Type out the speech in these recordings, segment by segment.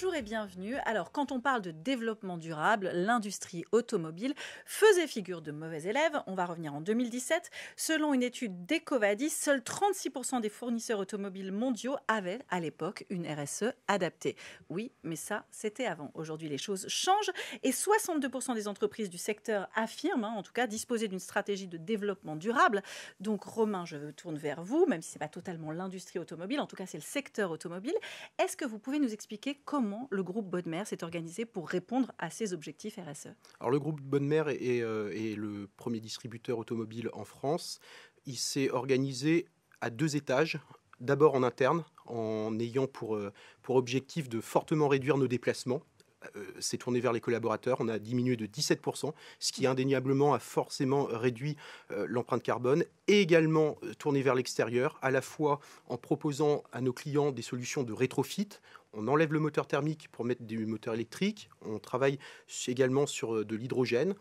Bonjour et bienvenue. Alors, quand on parle de développement durable, l'industrie automobile faisait figure de mauvais élève. On va revenir en 2017. Selon une étude d'Ecovadis, seuls 36% des fournisseurs automobiles mondiaux avaient à l'époque une RSE adaptée. Oui, mais ça, c'était avant. Aujourd'hui, les choses changent et 62% des entreprises du secteur affirment, en tout cas, disposer d'une stratégie de développement durable. Donc, Romain, je me tourne vers vous, même si ce n'est pas totalement l'industrie automobile, en tout cas, c'est le secteur automobile. Est-ce que vous pouvez nous expliquer comment le groupe Bodmer s'est organisé pour répondre à ces objectifs RSE? Alors le groupe Bodmer est le premier distributeur automobile en France. Il s'est organisé à 2 étages. D'abord en interne, en ayant pour objectif de fortement réduire nos déplacements. C'est tourné vers les collaborateurs. On a diminué de 17%, ce qui indéniablement a forcément réduit l'empreinte carbone, et également tourné vers l'extérieur, à la fois en proposant à nos clients des solutions de rétrofit. On enlève le moteur thermique pour mettre du moteur électrique. On travaille également sur de l'hydrogène.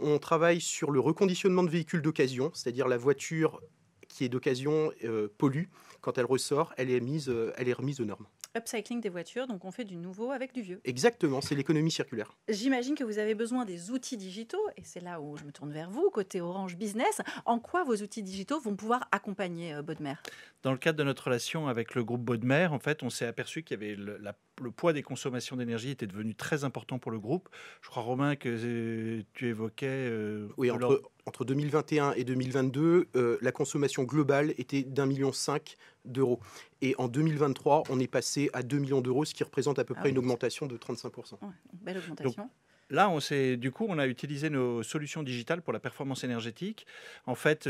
On travaille sur le reconditionnement de véhicules d'occasion, c'est-à-dire la voiture qui est d'occasion pollue. Quand elle ressort, elle est remise aux normes. Upcycling des voitures, donc on fait du nouveau avec du vieux. Exactement, c'est l'économie circulaire. J'imagine que vous avez besoin des outils digitaux, et c'est là où je me tourne vers vous, côté Orange Business. En quoi vos outils digitaux vont pouvoir accompagner Bodmer? Dans le cadre de notre relation avec le groupe Bodmer, en fait, on s'est aperçu qu'il y avait le poids des consommations d'énergie était devenu très important pour le groupe. Je crois, Romain, que tu évoquais... Oui, entre 2021 et 2022, la consommation globale était d'1,5 million d'euros. Et en 2023, on est passé à 2 millions d'euros, ce qui représente à peu près une augmentation de 35%. Ouais, belle augmentation. Donc, là, on a utilisé nos solutions digitales pour la performance énergétique. En fait,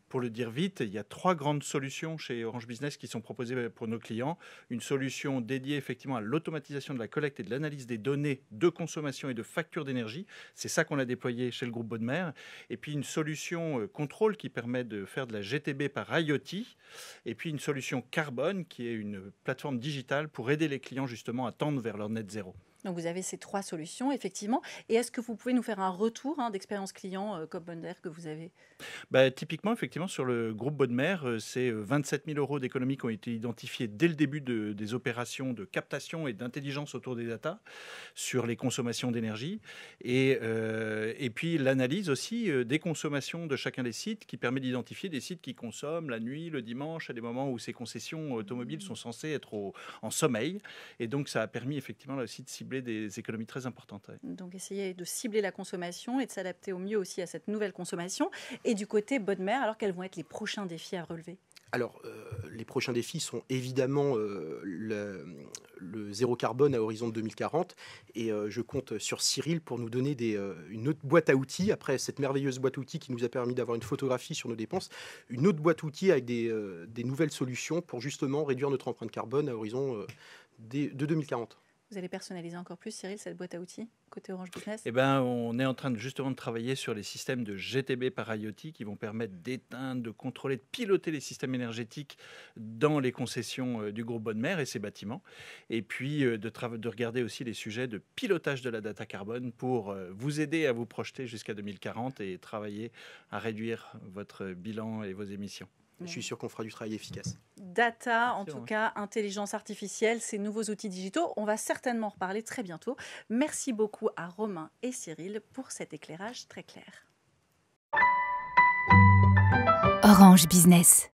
pour le dire vite, il y a 3 grandes solutions chez Orange Business qui sont proposées pour nos clients. Une solution dédiée effectivement à l'automatisation de la collecte et de l'analyse des données de consommation et de facture d'énergie. C'est ça qu'on a déployé chez le groupe Bodmer. Et puis une solution contrôle qui permet de faire de la GTB par IoT. Et puis une solution carbone qui est une plateforme digitale pour aider les clients justement à tendre vers leur net zéro. Donc vous avez ces 3 solutions, effectivement. Et est-ce que vous pouvez nous faire un retour d'expérience client comme Bodmer que vous avez? Typiquement, effectivement, sur le groupe Bodmer, c'est 27 000 euros d'économies qui ont été identifiés dès le début des opérations de captation et d'intelligence autour des data sur les consommations d'énergie. Et puis l'analyse aussi des consommations de chacun des sites qui permet d'identifier des sites qui consomment la nuit, le dimanche, à des moments où ces concessions automobiles sont censées être en sommeil. Et donc ça a permis effectivement là aussi de cibler des économies très importantes. Ouais. Donc essayer de cibler la consommation et de s'adapter au mieux aussi à cette nouvelle consommation. Et du côté Bodmer, alors quels vont être les prochains défis à relever? Alors, les prochains défis sont évidemment le zéro carbone à horizon de 2040. Et je compte sur Cyril pour nous donner une autre boîte à outils, après cette merveilleuse boîte à outils qui nous a permis d'avoir une photographie sur nos dépenses, une autre boîte à outils avec des nouvelles solutions pour justement réduire notre empreinte carbone à horizon de 2040. Vous allez personnaliser encore plus, Cyril, cette boîte à outils côté Orange Business? On est en train justement de travailler sur les systèmes de GTB par IoT qui vont permettre d'éteindre, de contrôler, de piloter les systèmes énergétiques dans les concessions du groupe Bodmer et ses bâtiments. Et puis de regarder aussi les sujets de pilotage de la data carbone pour vous aider à vous projeter jusqu'à 2040 et travailler à réduire votre bilan et vos émissions. Je suis sûr qu'on fera du travail efficace. Data, en tout cas, intelligence artificielle, ces nouveaux outils digitaux. On va certainement en reparler très bientôt. Merci beaucoup à Romain et Cyril pour cet éclairage très clair. Orange Business.